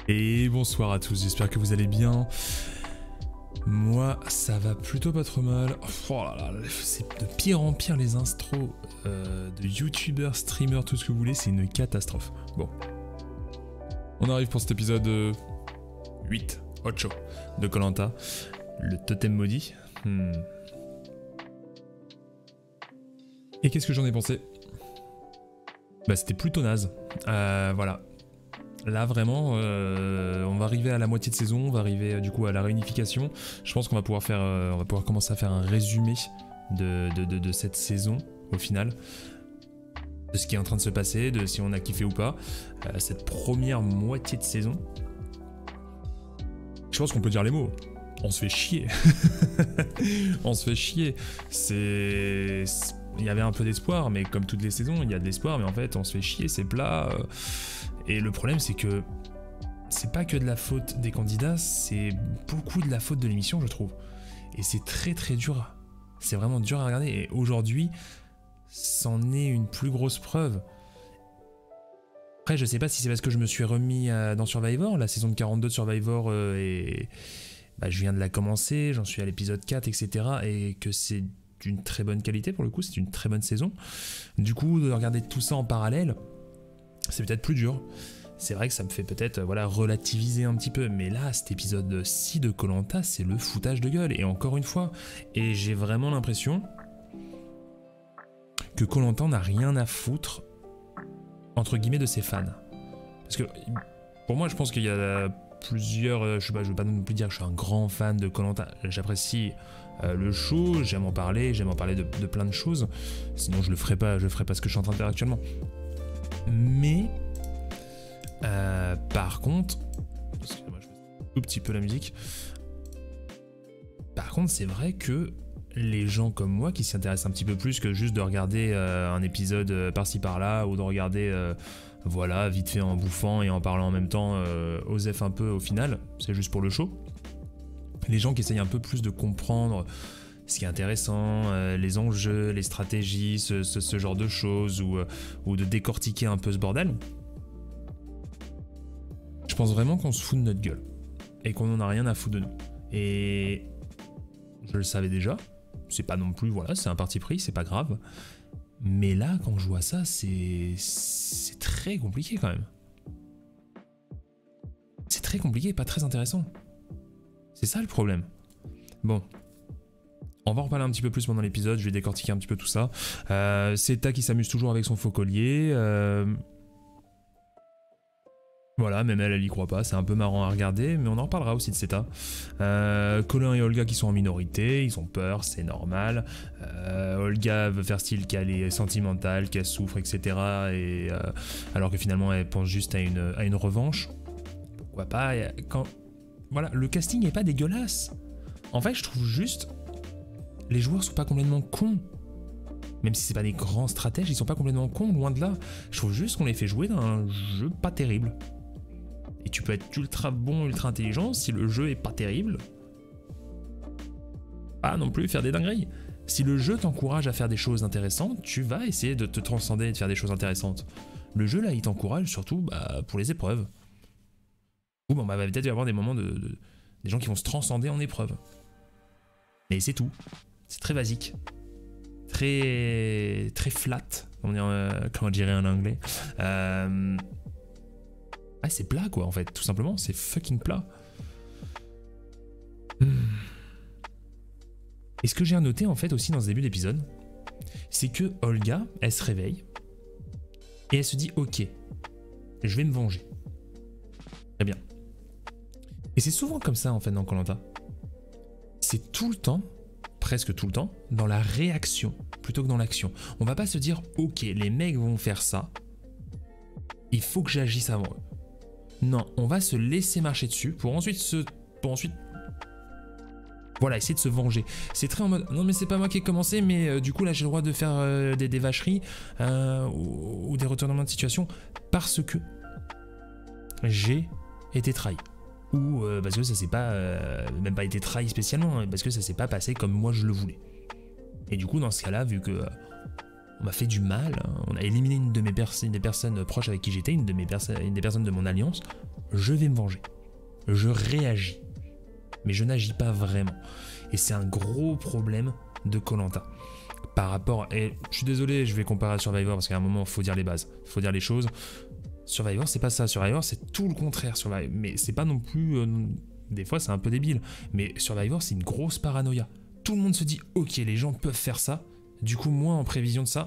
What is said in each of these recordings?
Et bonsoir à tous, j'espère que vous allez bien. Moi, ça va plutôt pas trop mal. Oh là là, c'est de pire en pire les intros de youtubeurs, streamers, tout ce que vous voulez, c'est une catastrophe. Bon. On arrive pour cet épisode 8, Ocho, de Koh-Lanta, le totem maudit. Et qu'est-ce que j'en ai pensé? Bah c'était plutôt naze. Voilà. Là vraiment, on va arriver à la moitié de saison, on va arriver du coup à la réunification. Je pense qu'on va pouvoir faire, on va pouvoir commencer à faire un résumé de cette saison au final, de ce qui est en train de se passer, de si on a kiffé ou pas. Cette première moitié de saison, je pense qu'on peut dire les mots. On se fait chier. On se fait chier. Il y avait un peu d'espoir, mais comme toutes les saisons, il y a de l'espoir, mais en fait, on se fait chier, c'est plat. Et le problème, c'est que c'est pas que de la faute des candidats, c'est beaucoup de la faute de l'émission, je trouve. Et c'est très très dur. C'est vraiment dur à regarder. Et aujourd'hui, c'en est une plus grosse preuve. Après, je sais pas si c'est parce que je me suis remis dans Survivor, la saison de 42 de Survivor, et bah, je viens de la commencer, j'en suis à l'épisode 4, etc. Et que c'est d'une très bonne qualité pour le coup, c'est une très bonne saison. Du coup, de regarder tout ça en parallèle, c'est peut-être plus dur. C'est vrai que ça me fait peut-être voilà, relativiser un petit peu, mais là, cet épisode-ci de Koh-Lanta, c'est le foutage de gueule. Et encore une fois, et j'ai vraiment l'impression que Koh-Lanta n'a rien à foutre, entre guillemets, de ses fans. Parce que, pour moi, je pense qu'il y a plusieurs... je vais pas non plus dire que je suis un grand fan de Koh-Lanta. J'apprécie le show, j'aime en parler de plein de choses. Sinon, je ferais pas ce que je suis en train de faire actuellement. Mais par contre, excusez-moi, je baisse un tout petit peu la musique. Par contre, c'est vrai que les gens comme moi qui s'y intéressent un petit peu plus que juste de regarder un épisode par-ci par-là ou de regarder voilà vite fait en bouffant et en parlant en même temps osef un peu au final, c'est juste pour le show. Les gens qui essayent un peu plus de comprendre ce qui est intéressant, les enjeux, les stratégies, ce genre de choses, ou de décortiquer un peu ce bordel. Je pense vraiment qu'on se fout de notre gueule et qu'on en a rien à foutre de nous. Et je le savais déjà, c'est pas non plus, voilà, c'est un parti pris, c'est pas grave. Mais là, quand je vois ça, c'est très compliqué quand même. C'est très compliqué, pas très intéressant. C'est ça le problème. Bon. On va en reparler un petit peu plus pendant l'épisode, je vais décortiquer un petit peu tout ça. C'est Ta qui s'amuse toujours avec son faux collier. Voilà, même elle y croit pas, c'est un peu marrant à regarder, mais on en reparlera aussi de Seta. Colin et Olga qui sont en minorité, ils ont peur, c'est normal. Olga veut faire style qu'elle est sentimentale, qu'elle souffre, etc. Alors que finalement elle pense juste à une revanche. Pourquoi pas Voilà, le casting n'est pas dégueulasse. En fait, je trouve juste... Les joueurs sont pas complètement cons. Même si c'est pas des grands stratèges, ils sont pas complètement cons, loin de là. Je trouve juste qu'on les fait jouer dans un jeu pas terrible. Et tu peux être ultra bon, ultra intelligent, si le jeu est pas terrible, pas non plus faire des dingueries. Si le jeu t'encourage à faire des choses intéressantes, tu vas essayer de te transcender et de faire des choses intéressantes. Le jeu là, il t'encourage surtout pour les épreuves. Ou bon, va peut-être y avoir des moments des gens qui vont se transcender en épreuve. Mais c'est tout. C'est très basique. Très flat, comme on dirait en anglais. C'est plat quoi en fait, tout simplement, c'est fucking plat. Et ce que j'ai noté en fait aussi dans ce début d'épisode, c'est que Olga, elle se réveille et elle se dit ok, je vais me venger. Très bien. Et c'est souvent comme ça en fait dans Koh-Lanta. C'est tout le temps, presque tout le temps, dans la réaction plutôt que dans l'action. On va pas se dire ok, les mecs vont faire ça, il faut que j'agisse avant eux. Non, on va se laisser marcher dessus pour ensuite voilà, essayer de se venger. C'est très en mode non mais c'est pas moi qui ai commencé, mais du coup là j'ai le droit de faire des vacheries ou des retournements de situation parce que j'ai été trahi. Ou parce que ça s'est pas même pas été trahi spécialement, hein, parce que ça s'est pas passé comme moi je le voulais. Et du coup dans ce cas-là, vu que on m'a fait du mal, on a éliminé une des personnes proches avec qui j'étais, une des personnes de mon alliance, je vais me venger. Je réagis. Mais je n'agis pas vraiment. Et c'est un gros problème de Koh-Lanta. Par rapport... Et je suis désolé, je vais comparer à Survivor parce qu'à un moment, il faut dire les bases. Il faut dire les choses. Survivor, c'est pas ça. Survivor, c'est tout le contraire. Mais c'est pas non plus... des fois, c'est un peu débile. Mais Survivor, c'est une grosse paranoïa. Tout le monde se dit, ok, les gens peuvent faire ça. Du coup, moi, en prévision de ça,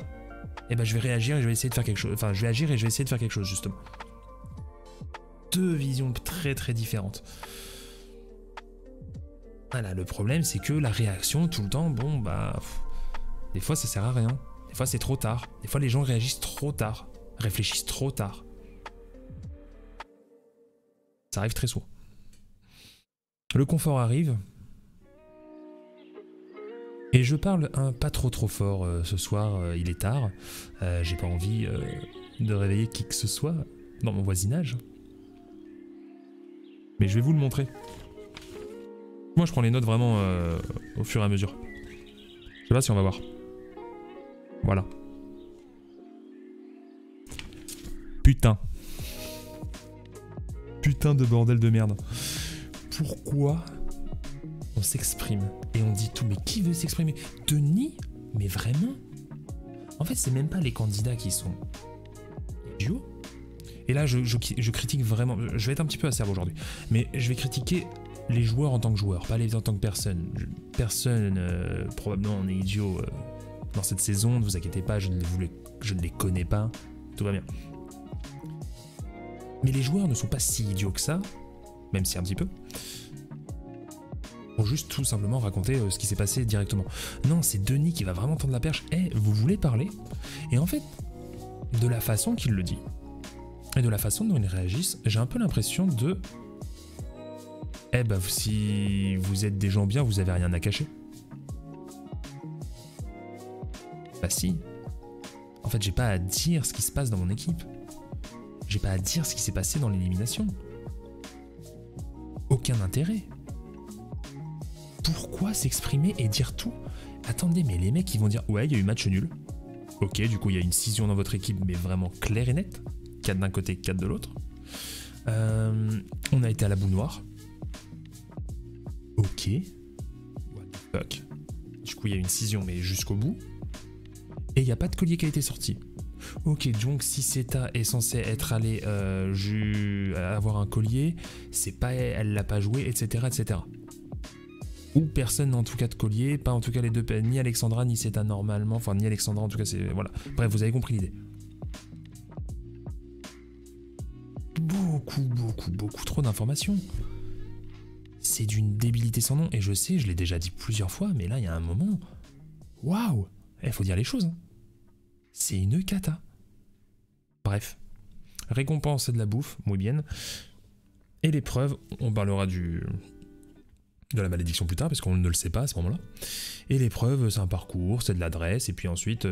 eh ben, je vais réagir et je vais essayer de faire quelque chose. Enfin, je vais agir et je vais essayer de faire quelque chose, justement. Deux visions très très différentes. Voilà, le problème, c'est que la réaction, tout le temps, bon, bah... Des fois, ça sert à rien. Des fois, c'est trop tard. Des fois, les gens réagissent trop tard. Réfléchissent trop tard. Ça arrive très souvent. Le confort arrive. Et je parle pas trop fort ce soir, il est tard. J'ai pas envie de réveiller qui que ce soit dans mon voisinage. Mais je vais vous le montrer. Moi, je prends les notes vraiment au fur et à mesure. Je sais pas si on va voir. Voilà. Putain. Putain de bordel de merde. Pourquoi on s'exprime et on dit tout? Mais qui veut s'exprimer? Denis? Mais vraiment? En fait, c'est même pas les candidats qui sont idiots. Et là, je critique vraiment... Je vais être un petit peu acerbe aujourd'hui. Mais je vais critiquer les joueurs en tant que joueurs, pas les en tant que personne. Personne, probablement, on est idiot dans cette saison. Ne vous inquiétez pas, je ne les connais pas. Tout va bien. Mais les joueurs ne sont pas si idiots que ça, même si un petit peu. Pour juste tout simplement raconter ce qui s'est passé directement. Non, c'est Denis qui va vraiment tendre la perche. Eh, vous voulez parler? Et en fait, de la façon qu'il le dit, et de la façon dont ils réagissent, j'ai un peu l'impression de... Eh bah, si vous êtes des gens bien, vous avez rien à cacher. Bah si. En fait, j'ai pas à dire ce qui se passe dans mon équipe. J'ai pas à dire ce qui s'est passé dans l'élimination. Aucun intérêt. Pourquoi s'exprimer et dire tout? Attendez, mais les mecs, ils vont dire « Ouais, il y a eu match nul. Ok, du coup, il y a une scission dans votre équipe, mais vraiment claire et nette. 4 d'un côté, 4 de l'autre. On a été à la boule noire. Ok. What the fuck. Du coup, il y a une scission, mais jusqu'au bout. Et il n'y a pas de collier qui a été sorti. Ok, donc si Seta est censé être allé avoir un collier, c'est pas elle l'a pas joué, etc., etc. Ou personne n'a en tout cas de collier, pas en tout cas les deux, ni Alexandra ni Seta normalement, enfin ni Alexandra en tout cas, c'est voilà. Bref, vous avez compris l'idée. Beaucoup trop d'informations. C'est d'une débilité sans nom, et je sais, je l'ai déjà dit plusieurs fois, mais là il y a un moment, waouh, il faut dire les choses. C'est une cata. Bref, récompense c'est de la bouffe, muy bien. Et l'épreuve, on parlera de la malédiction plus tard, parce qu'on ne le sait pas à ce moment-là. Et l'épreuve, c'est un parcours, c'est de l'adresse, et puis ensuite,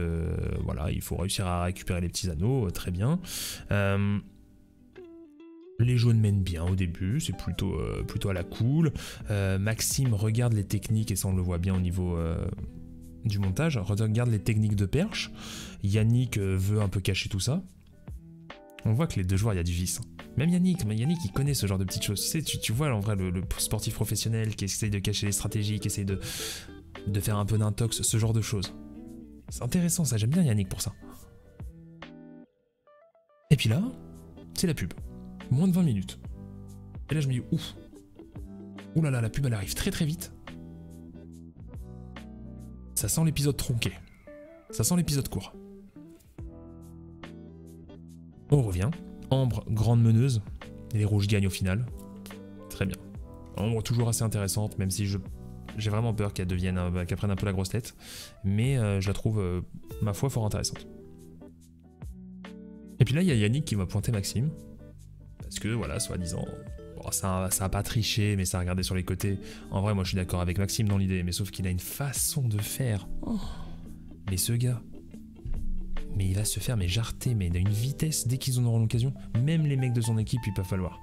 voilà, il faut réussir à récupérer les petits anneaux, très bien. Les jaunes mènent bien au début, c'est plutôt à la cool. Maxime regarde les techniques, et ça on le voit bien au niveau du montage, regarde les techniques de perche. Yannick veut un peu cacher tout ça. On voit que les deux joueurs, il y a du vice. Même Yannick, il connaît ce genre de petites choses. Tu sais, tu vois en vrai le sportif professionnel qui essaye de cacher les stratégies, qui essaye de faire un peu d'intox, ce genre de choses. C'est intéressant ça, j'aime bien Yannick pour ça. Et puis là, c'est la pub. Moins de 20 minutes. Et là je me dis, ouf. Ouh là là, la pub elle arrive très très vite. Ça sent l'épisode tronqué. Ça sent l'épisode court. On revient. Ambre, grande meneuse. Et les rouges gagnent au final. Très bien. Ambre toujours assez intéressante, même si j'ai vraiment peur qu'elle prenne un peu la grosse tête. Mais je la trouve, ma foi, fort intéressante. Et puis là, il y a Yannick qui va pointer Maxime. Parce que, voilà, soi-disant, bon, ça a pas triché, mais ça a regardé sur les côtés. En vrai, moi, je suis d'accord avec Maxime dans l'idée, mais sauf qu'il a une façon de faire. Oh. Mais ce gars... Mais il va se faire jarter, mais d'une vitesse dès qu'ils en auront l'occasion. Même les mecs de son équipe, ils peuvent falloir.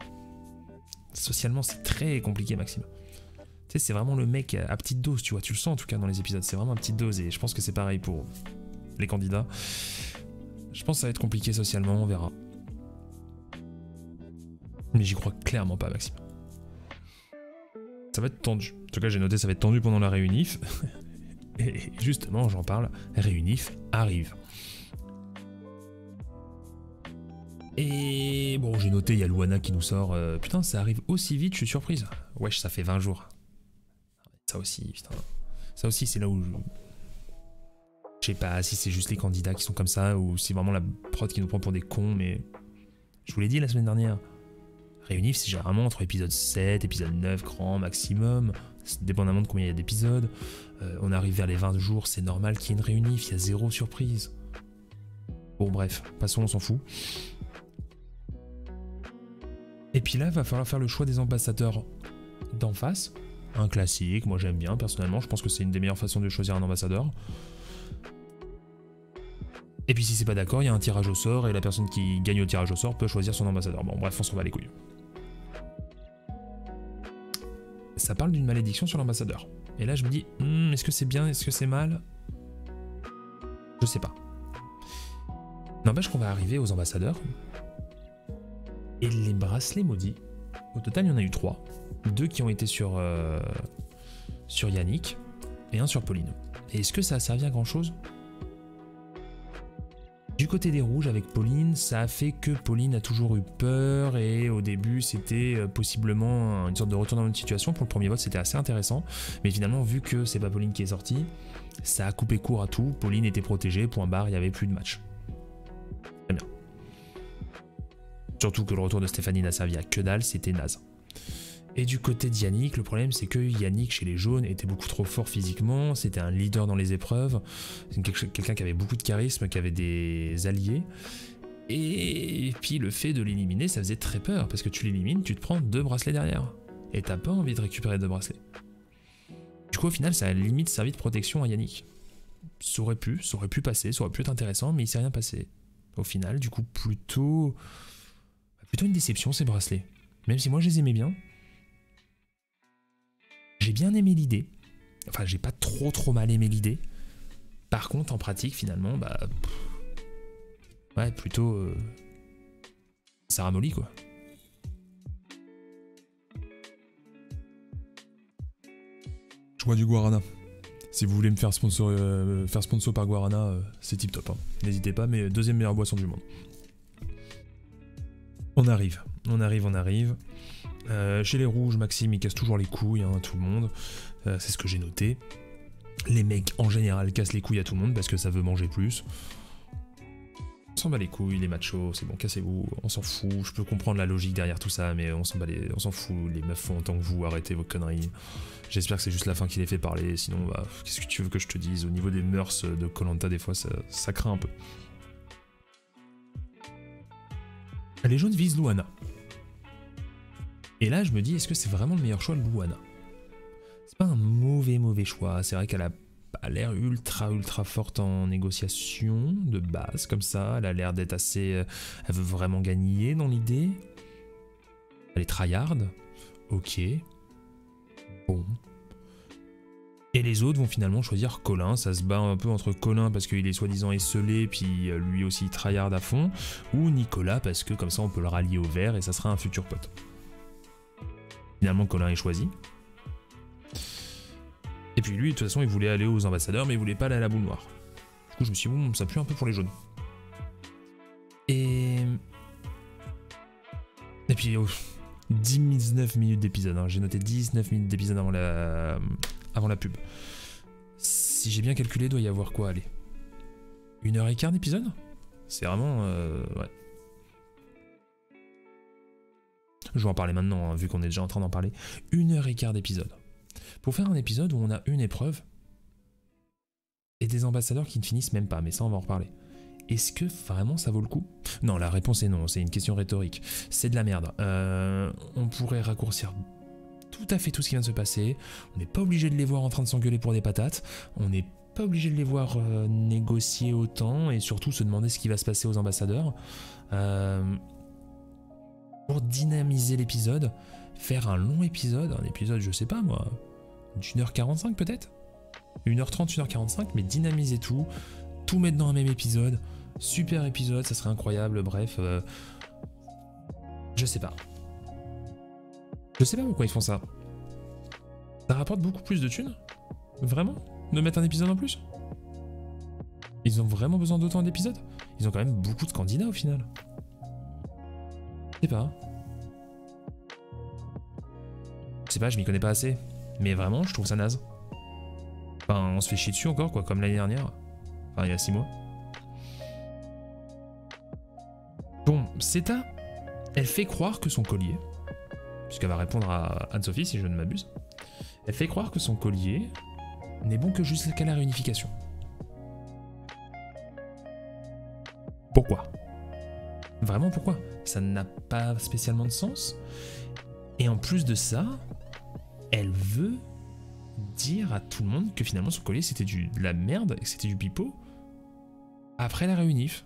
Socialement, c'est très compliqué, Maxime. Tu sais, c'est vraiment le mec à petite dose, tu vois. Tu le sens en tout cas dans les épisodes. C'est vraiment à petite dose et je pense que c'est pareil pour les candidats. Je pense que ça va être compliqué socialement, on verra. Mais j'y crois clairement pas, Maxime. Ça va être tendu. En tout cas, j'ai noté ça va être tendu pendant la réunif. Et justement, j'en parle, réunif arrive. Et bon, j'ai noté, il y a Luana qui nous sort. Putain, ça arrive aussi vite, je suis surprise. Wesh, ça fait 20 jours. Ça aussi, putain. Ça aussi, c'est là où je sais pas si c'est juste les candidats qui sont comme ça ou si vraiment la prod qui nous prend pour des cons, mais je vous l'ai dit la semaine dernière. Réunif, c'est généralement entre épisode 7, épisode 9, grand maximum, dépendamment de combien il y a d'épisodes. On arrive vers les 20 jours, c'est normal qu'il y ait une réunif, il y a zéro surprise. Bon bref, passons, on s'en fout. Et puis là, il va falloir faire le choix des ambassadeurs d'en face. Un classique, moi j'aime bien personnellement, je pense que c'est une des meilleures façons de choisir un ambassadeur. Et puis si c'est pas d'accord, il y a un tirage au sort et la personne qui gagne au tirage au sort peut choisir son ambassadeur. Bon bref, on s'en va les couilles. Ça parle d'une malédiction sur l'ambassadeur. Et là je me dis, est-ce que c'est bien, est-ce que c'est mal? Je sais pas. N'empêche qu'on va arriver aux ambassadeurs. Et les bracelets maudits, au total il y en a eu 3. 2 qui ont été sur Yannick et 1 sur Pauline. Et est-ce que ça a servi à grand chose? Du côté des rouges avec Pauline, ça a fait que Pauline a toujours eu peur et au début c'était possiblement une sorte de retournement de situation. Pour le premier vote c'était assez intéressant, mais finalement vu que c'est pas Pauline qui est sortie, ça a coupé court à tout. Pauline était protégée, point barre, il n'y avait plus de match. Très bien. Surtout que le retour de Stéphanie n'a servi à que dalle, c'était naze. Et du côté de Yannick, le problème c'est que Yannick chez les jaunes était beaucoup trop fort physiquement, c'était un leader dans les épreuves, quelqu'un qui avait beaucoup de charisme, qui avait des alliés, et puis le fait de l'éliminer ça faisait très peur, parce que tu l'élimines, tu te prends 2 bracelets derrière, et t'as pas envie de récupérer 2 bracelets. Du coup au final ça a limite servi de protection à Yannick. Ça aurait pu passer, ça aurait pu être intéressant, mais il s'est rien passé. Au final, du coup plutôt une déception ces bracelets, même si moi je les aimais bien. J'ai bien aimé l'idée, enfin j'ai pas trop mal aimé l'idée. Par contre en pratique finalement, bah ouais plutôt ça ramollit quoi. Choix du Guarana. Si vous voulez me faire sponsor par Guarana, c'est tip top. Hein. N'hésitez pas, mais 2e meilleure boisson du monde. On arrive. Chez les rouges, Maxime il casse toujours les couilles à tout le monde, c'est ce que j'ai noté. Les mecs en général cassent les couilles à tout le monde parce que ça veut manger plus. On s'en bat les couilles, les machos, c'est bon, cassez-vous, on s'en fout, je peux comprendre la logique derrière tout ça, mais on s'en fout, les meufs font autant que vous, arrêtez vos conneries. J'espère que c'est juste la fin qui les fait parler, sinon bah, qu'est-ce que tu veux que je te dise, au niveau des mœurs de Koh-Lanta des fois ça craint un peu. Les jaunes visent Luana. Et là, je me dis, est-ce que c'est vraiment le meilleur choix de Luana? C'est pas un mauvais choix. C'est vrai qu'elle a pas l'air ultra forte en négociation de base, comme ça. Elle a l'air d'être assez... Elle veut vraiment gagner dans l'idée. Elle est tryhard. Ok. Bon. Et les autres vont finalement choisir Colin. Ça se bat un peu entre Colin parce qu'il est soi-disant esselé, puis lui aussi tryhard à fond, ou Nicolas parce que comme ça on peut le rallier au vert et ça sera un futur pote. Finalement, Colin est choisi. Et puis lui, de toute façon, il voulait aller aux ambassadeurs, mais il voulait pas aller à la boule noire. Du coup, je me suis dit, bon, ça pue un peu pour les jaunes. Et puis, 19 minutes d'épisode. Hein. J'ai noté 19 minutes d'épisode avant la pub. Si j'ai bien calculé, il doit y avoir quoi, allez, 1h15 d'épisode. C'est vraiment... ouais. Je vais en parler maintenant, hein, vu qu'on est déjà en train d'en parler. 1h15 d'épisode. Pour faire un épisode où on a une épreuve et des ambassadeurs qui ne finissent même pas, mais ça on va en reparler. Est-ce que vraiment ça vaut le coup? Non, la réponse est non, c'est une question rhétorique. C'est de la merde. On pourrait raccourcir tout à fait tout ce qui vient de se passer. On n'est pas obligé de les voir en train de s'engueuler pour des patates. On n'est pas obligé de les voir négocier autant et surtout se demander ce qui va se passer aux ambassadeurs. Pour dynamiser l'épisode, faire un long épisode, un épisode, je sais pas moi, d'1h45 peut-être, 1h30, 1h45, mais dynamiser tout mettre dans un même épisode, super épisode, ça serait incroyable, bref, je sais pas. Je sais pas pourquoi ils font ça. Ça rapporte beaucoup plus de thunes? Vraiment? De mettre un épisode en plus? Ils ont vraiment besoin d'autant d'épisodes? Ils ont quand même beaucoup de candidats au final. Je sais pas. Je sais pas, je m'y connais pas assez. Mais vraiment, je trouve ça naze. Enfin, on se fait chier dessus encore, quoi, comme l'année dernière. Enfin, il y a 6 mois. Bon, Seta, elle fait croire que son collier, puisqu'elle va répondre à Anne-Sophie si je ne m'abuse, elle fait croire que son collier n'est bon que jusqu'à la réunification. Pourquoi? Vraiment pourquoi? Ça n'a pas spécialement de sens. Et en plus de ça, elle veut dire à tout le monde que finalement son collier c'était de la merde et que c'était du pipeau après la réunif.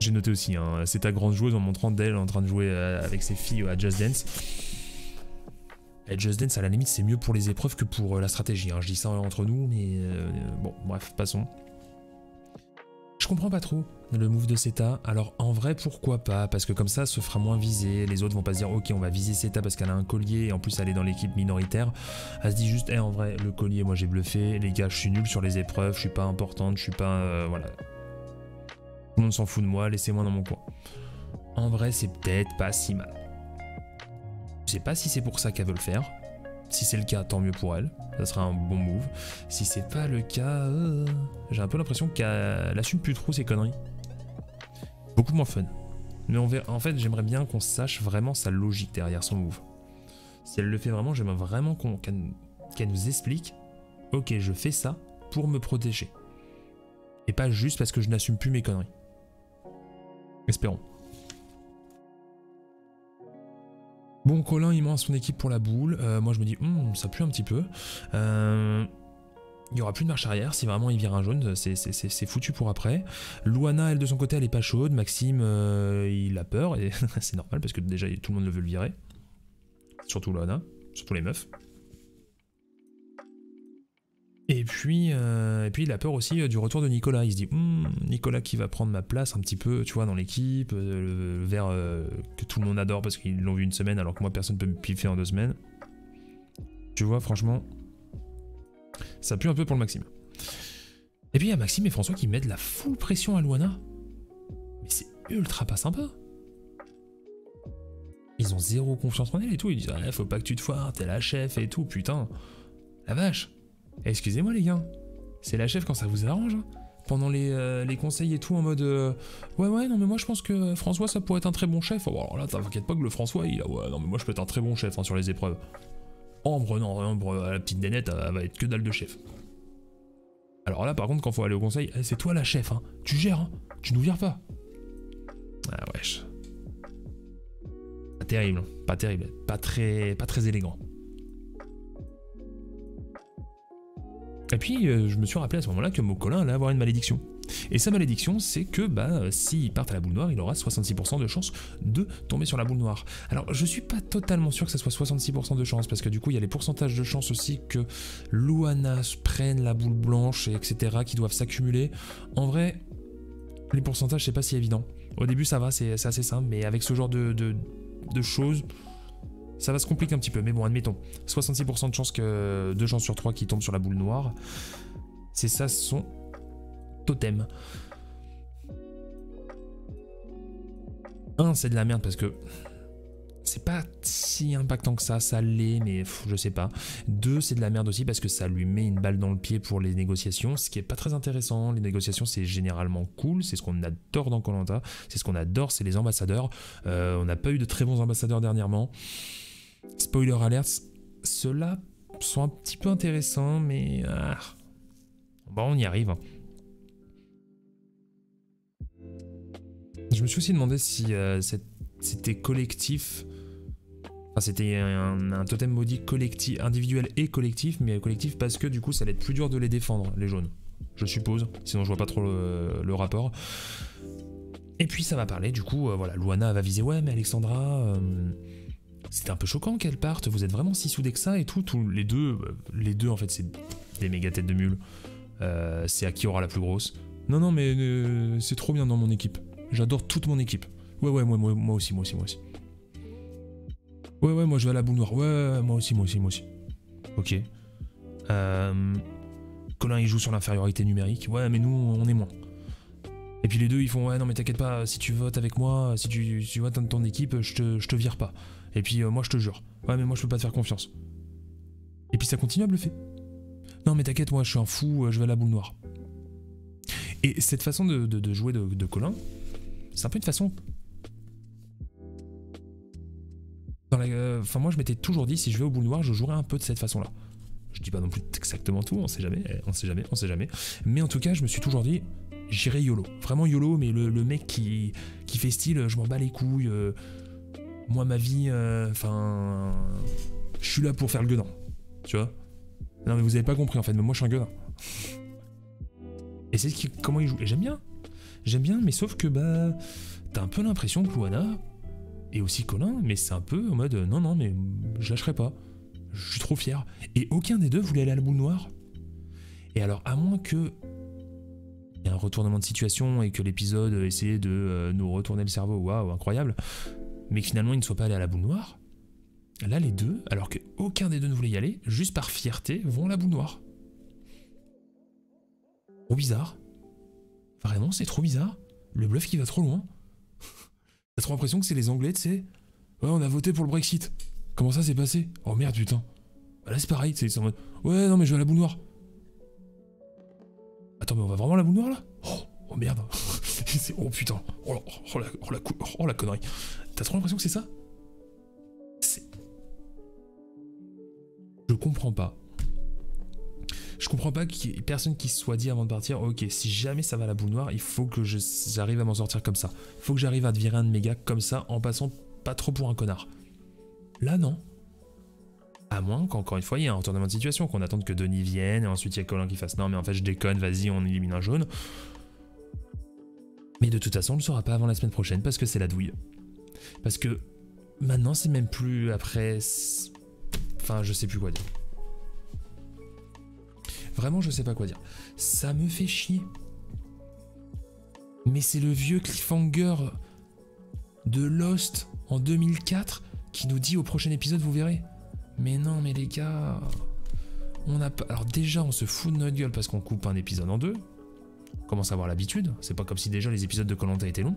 J'ai noté aussi, hein, c'est ta grande joueuse en montrant d'elle en train de jouer avec ses filles à Just Dance. Et Just Dance, à la limite, c'est mieux pour les épreuves que pour la stratégie. Hein. Je dis ça entre nous, mais bon, bref, passons. Je comprends pas trop le move de Seta. Alors en vrai, pourquoi pas? Parce que comme ça, se fera moins viser. Les autres vont pas se dire, ok, on va viser Seta parce qu'elle a un collier et en plus elle est dans l'équipe minoritaire. Elle se dit juste, en vrai, le collier, moi j'ai bluffé. Les gars, je suis nul sur les épreuves, je suis pas importante, je suis pas, voilà. Tout le monde s'en fout de moi, laissez-moi dans mon coin. En vrai, c'est peut-être pas si mal. Je sais pas si c'est pour ça qu'elle veut le faire. Si c'est le cas, tant mieux pour elle. Ça sera un bon move. Si c'est pas le cas, j'ai un peu l'impression qu'elle assume plus trop ses conneries. Beaucoup moins fun. Mais on verra. En fait, j'aimerais bien qu'on sache vraiment sa logique derrière son move. Si elle le fait vraiment, j'aimerais vraiment qu'elle nous explique. Ok, je fais ça pour me protéger. Et pas juste parce que je n'assume plus mes conneries. Espérons. Bon, Colin, il ment à son équipe pour la boule. Moi, je me dis, ça pue un petit peu. Il n'y aura plus de marche arrière si vraiment il vire un jaune. C'est foutu pour après. Luana, elle, de son côté, elle est pas chaude. Maxime, il a peur. Et c'est normal parce que déjà, tout le monde le veut le virer. Surtout Luana. Surtout les meufs. Et puis il a peur aussi du retour de Nicolas. Il se dit, Nicolas qui va prendre ma place un petit peu, tu vois, dans l'équipe, le vert que tout le monde adore parce qu'ils l'ont vu une semaine alors que moi personne ne peut me piffer en 2 semaines. Tu vois, franchement, ça pue un peu pour le Maxime. Et puis il y a Maxime et François qui mettent la full pression à Luana. Mais c'est ultra pas sympa. Ils ont zéro confiance en elle et tout. Ils disent, faut pas que tu te foires, t'es la chef et tout, putain. La vache. Excusez-moi les gars, c'est la chef quand ça vous arrange, hein. Pendant les conseils et tout en mode ouais non mais moi je pense que François ça pourrait être un très bon chef. Oh, alors là t'inquiète pas que le François il a ouais non mais moi je peux être un très bon chef hein, sur les épreuves. Ambre non, Ambre la petite Dénette elle va être que dalle de chef. Alors là par contre quand faut aller au conseil, c'est toi la chef hein, tu gères hein, tu nous vires pas. Ah wesh. Pas terrible, pas terrible, pas très élégant. Et puis, je me suis rappelé à ce moment-là que Mocolin allait avoir une malédiction. Et sa malédiction, c'est que s'il part à la boule noire, il aura 66% de chance de tomber sur la boule noire. Alors, je suis pas totalement sûr que ça soit 66% de chance, parce que du coup, il y a les pourcentages de chance aussi que Luana prenne la boule blanche, etc., qui doivent s'accumuler. En vrai, les pourcentages, c'est pas si évident. Au début, ça va, c'est assez simple, mais avec ce genre de choses... ça va se compliquer un petit peu, mais bon, admettons. 66% de chance que 2 chances sur 3 qui tombent sur la boule noire. C'est ça son totem. C'est de la merde parce que c'est pas si impactant que ça l'est, mais je sais pas. 2, c'est de la merde aussi parce que ça lui met une balle dans le pied pour les négociations, ce qui est pas très intéressant. Les négociations, c'est généralement cool, c'est ce qu'on adore dans Koh-Lanta, c'est ce qu'on adore, c'est les ambassadeurs. On n'a pas eu de très bons ambassadeurs dernièrement. Spoiler alert, ceux-là sont un petit peu intéressants, mais bon, on y arrive. Je me suis aussi demandé si c'était collectif. Enfin, c'était un totem maudit collectif, individuel et collectif, mais collectif parce que du coup, ça allait être plus dur de les défendre, les jaunes. Je suppose, sinon je vois pas trop le rapport. Et puis ça va parler, du coup, voilà, Luana va viser, ouais, mais Alexandra... c'était un peu choquant qu'elle parte, vous êtes vraiment si soudés que ça et tout, les deux en fait c'est des méga têtes de mule, c'est à qui aura la plus grosse. Non mais c'est trop bien dans mon équipe, j'adore toute mon équipe, Ouais, moi aussi. Ouais, moi je vais à la boule noire. Ouais, moi aussi. Ok. Colin il joue sur l'infériorité numérique. Ouais, mais nous on est moins. Et puis les deux ils font ouais non mais t'inquiète pas, si tu votes avec moi, si tu votes dans ton équipe, je te vire pas. Et puis moi je te jure. Ouais mais moi je peux pas te faire confiance. Et puis ça continue à bluffer. Non mais t'inquiète, moi je suis un fou, je vais à la boule noire. Et cette façon de jouer de Colin, c'est un peu une façon... Enfin moi je m'étais toujours dit, si je vais au boule noire, je jouerai un peu de cette façon-là. Je dis pas non plus exactement tout, on sait jamais. Mais en tout cas, je me suis toujours dit, j'irai YOLO. Vraiment YOLO, mais le mec qui fait style, je m'en bats les couilles. Moi, ma vie, enfin... je suis là pour faire le gueudin. Tu vois? Non, mais vous avez pas compris en fait, mais moi je suis un gueudin. Et c'est comment il joue. Et j'aime bien, mais sauf que bah... t'as un peu l'impression que Luana, et aussi Colin, mais c'est un peu en mode, non, mais je lâcherai pas. Je suis trop fier. Et aucun des deux voulait aller à la boule noire. Et alors, à moins que il y ait un retournement de situation et que l'épisode essayait de nous retourner le cerveau, waouh, incroyable, mais que finalement il ne soit pas allé à la boule noire, là les deux, alors qu'aucun des deux ne voulait y aller, juste par fierté, vont à la boule noire. Trop bizarre. Vraiment, c'est trop bizarre. Le bluff qui va trop loin. T'as trop l'impression que c'est les Anglais, tu sais. Ouais, on a voté pour le Brexit. Comment ça s'est passé? Oh merde, putain. Bah là, c'est pareil, c'est en mode... Ouais, non, mais je vais à la boule noire. Attends, mais on va vraiment à la boule noire, là? Oh merde. Oh putain. Oh la connerie. T'as trop l'impression que c'est ça? Je comprends pas. Je comprends pas qu'il y ait personne qui se soit dit avant de partir, ok, si jamais ça va à la boule noire, il faut que j'arrive à m'en sortir comme ça. Il faut que j'arrive à te virer un de mes gars comme ça, en passant pas trop pour un connard. Là, non. À moins qu'encore une fois, il y ait un retournement de situation, qu'on attende que Denis vienne, et ensuite il y a Colin qui fasse non, mais en fait je déconne, vas-y, on élimine un jaune. Mais de toute façon, on ne le saura pas avant la semaine prochaine, parce que c'est la douille. Parce que maintenant, c'est même plus après... Enfin, je sais plus quoi dire. Vraiment, je sais pas quoi dire. Ça me fait chier. Mais c'est le vieux cliffhanger de Lost en 2004 qui nous dit au prochain épisode, vous verrez. Mais non, mais les gars... On a pas... Alors déjà, on se fout de notre gueule parce qu'on coupe un épisode en deux. On commence à avoir l'habitude. C'est pas comme si déjà les épisodes de Koh-Lanta étaient longs.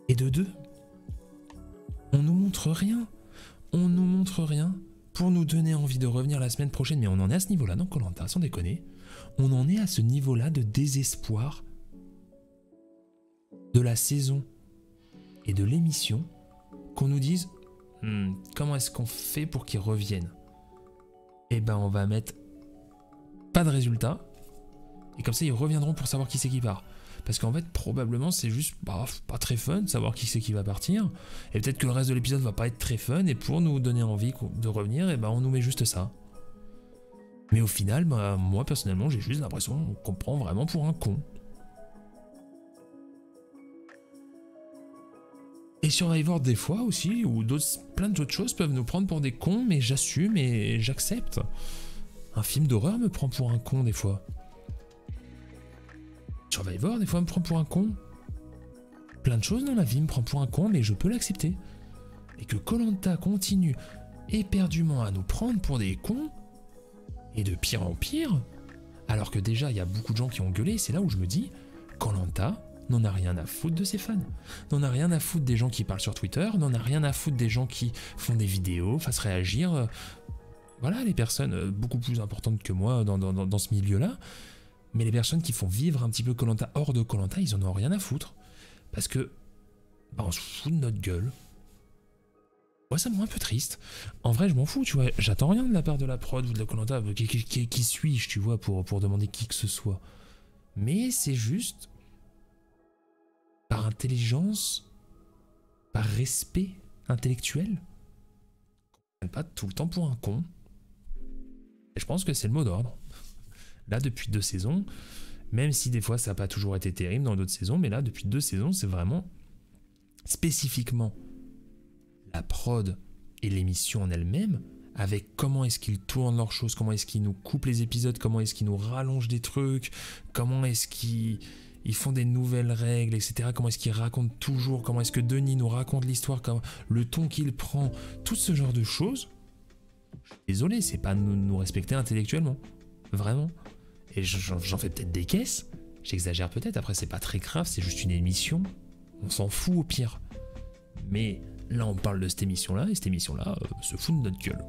Et de deux, on nous montre rien. On nous montre rien pour nous donner envie de revenir la semaine prochaine. Mais on en est à ce niveau-là dans Koh-Lanta, sans déconner. On en est à ce niveau-là de désespoir de la saison et de l'émission qu'on nous dise comment est-ce qu'on fait pour qu'ils reviennent? Eh ben on va mettre pas de résultat et comme ça ils reviendront pour savoir qui c'est qui part. Parce qu'en fait probablement c'est juste pas très fun de savoir qui c'est qui va partir et peut-être que le reste de l'épisode va pas être très fun et pour nous donner envie de revenir, eh ben on nous met juste ça. Mais au final, moi personnellement j'ai juste l'impression qu'on prend vraiment pour un con. Et Survivor des fois aussi, ou plein d'autres choses peuvent nous prendre pour des cons, mais j'assume et j'accepte. Un film d'horreur me prend pour un con des fois. Survivor des fois me prend pour un con. Plein de choses dans la vie me prend pour un con, mais je peux l'accepter. Et que Koh-Lanta continue éperdument à nous prendre pour des cons, et de pire en pire, alors que déjà il y a beaucoup de gens qui ont gueulé, c'est là où je me dis, Koh-Lanta n'en a rien à foutre de ses fans, n'en a rien à foutre des gens qui parlent sur Twitter, n'en a rien à foutre des gens qui font des vidéos, fassent réagir, voilà les personnes beaucoup plus importantes que moi dans ce milieu-là, mais les personnes qui font vivre un petit peu Koh-Lanta hors de Koh-Lanta, ils en ont rien à foutre, parce que on se fout de notre gueule. Moi ça me rend un peu triste, en vrai je m'en fous, tu vois, j'attends rien de la part de la prod ou de la Koh-Lanta, qui suis-je, tu vois, pour demander qui que ce soit, mais c'est juste... par intelligence, par respect intellectuel, qu'on ne prenne pas tout le temps pour un con. Et je pense que c'est le mot d'ordre. Là, depuis 2 saisons, même si des fois ça n'a pas toujours été terrible dans d'autres saisons, mais là, depuis 2 saisons, c'est vraiment spécifiquement la prod et l'émission en elle-même, avec comment est-ce qu'ils tournent leurs choses, comment est-ce qu'ils nous coupent les épisodes, comment est-ce qu'ils nous rallongent des trucs, comment est-ce qu'ils ils font des nouvelles règles, etc. Comment est-ce qu'ils racontent toujours, comment est-ce que Denis nous raconte l'histoire, le ton qu'il prend, tout ce genre de choses. Désolé, c'est pas nous respecter intellectuellement. Vraiment. Et j'en fais peut-être des caisses, j'exagère peut-être, après c'est pas très grave, c'est juste une émission, on s'en fout au pire. Mais là on parle de cette émission-là, et cette émission-là se fout de notre gueule.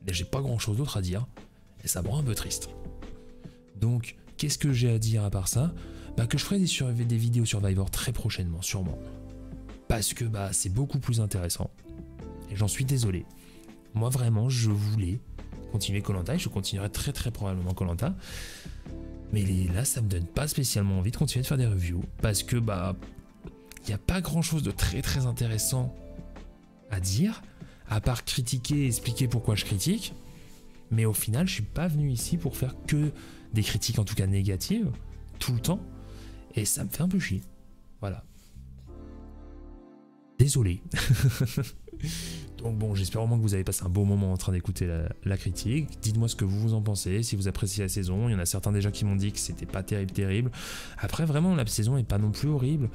Et j'ai pas grand-chose d'autre à dire, et ça me rend un peu triste. Donc, qu'est-ce que j'ai à dire à part ça? Bah que je ferai des vidéos Survivor très prochainement, sûrement. Parce que bah c'est beaucoup plus intéressant. Et j'en suis désolé. Moi vraiment, je voulais continuer Koh-Lanta et je continuerai très probablement Koh-Lanta. Mais là, ça me donne pas spécialement envie de continuer de faire des reviews. Parce que bah, il n'y a pas grand chose de très intéressant à dire. À part critiquer et expliquer pourquoi je critique. Mais au final, je suis pas venu ici pour faire que des critiques, en tout cas négatives, tout le temps. Et ça me fait un peu chier. Voilà. Désolé. Donc bon, j'espère au moins que vous avez passé un bon moment en train d'écouter la critique. Dites-moi ce que vous en pensez, si vous appréciez la saison. Il y en a certains déjà qui m'ont dit que c'était pas terrible. Après, vraiment, la saison est pas non plus horrible.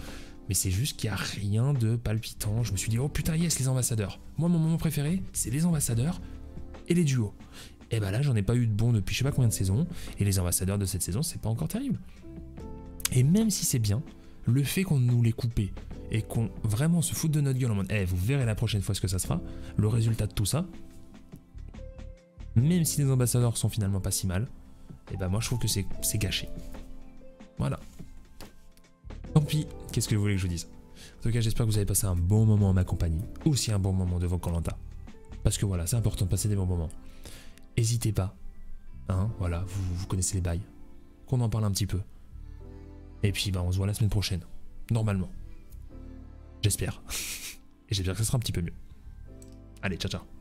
Mais c'est juste qu'il n'y a rien de palpitant. Je me suis dit, oh putain, yes, les ambassadeurs. Moi, mon moment préféré, c'est les ambassadeurs et les duos. Et bah là, j'en ai pas eu de bon depuis je sais pas combien de saisons. Et les ambassadeurs de cette saison, c'est pas encore terrible. Et même si c'est bien, le fait qu'on nous les coupé et qu'on vraiment se foute de notre gueule en mode vous verrez la prochaine fois ce que ça sera, le résultat de tout ça, même si les ambassadeurs sont finalement pas si mal, et bah moi je trouve que c'est gâché. Voilà. Tant pis, qu'est-ce que vous voulez que je vous dise? En tout cas, j'espère que vous avez passé un bon moment en ma compagnie, aussi un bon moment devant Koh-Lanta. Parce que voilà, c'est important de passer des bons moments. N'hésitez pas, hein, voilà, vous connaissez les bails, qu'on en parle un petit peu. Et puis bah on se voit la semaine prochaine, normalement. J'espère. Et j'espère que ça sera un petit peu mieux. Allez, ciao ciao.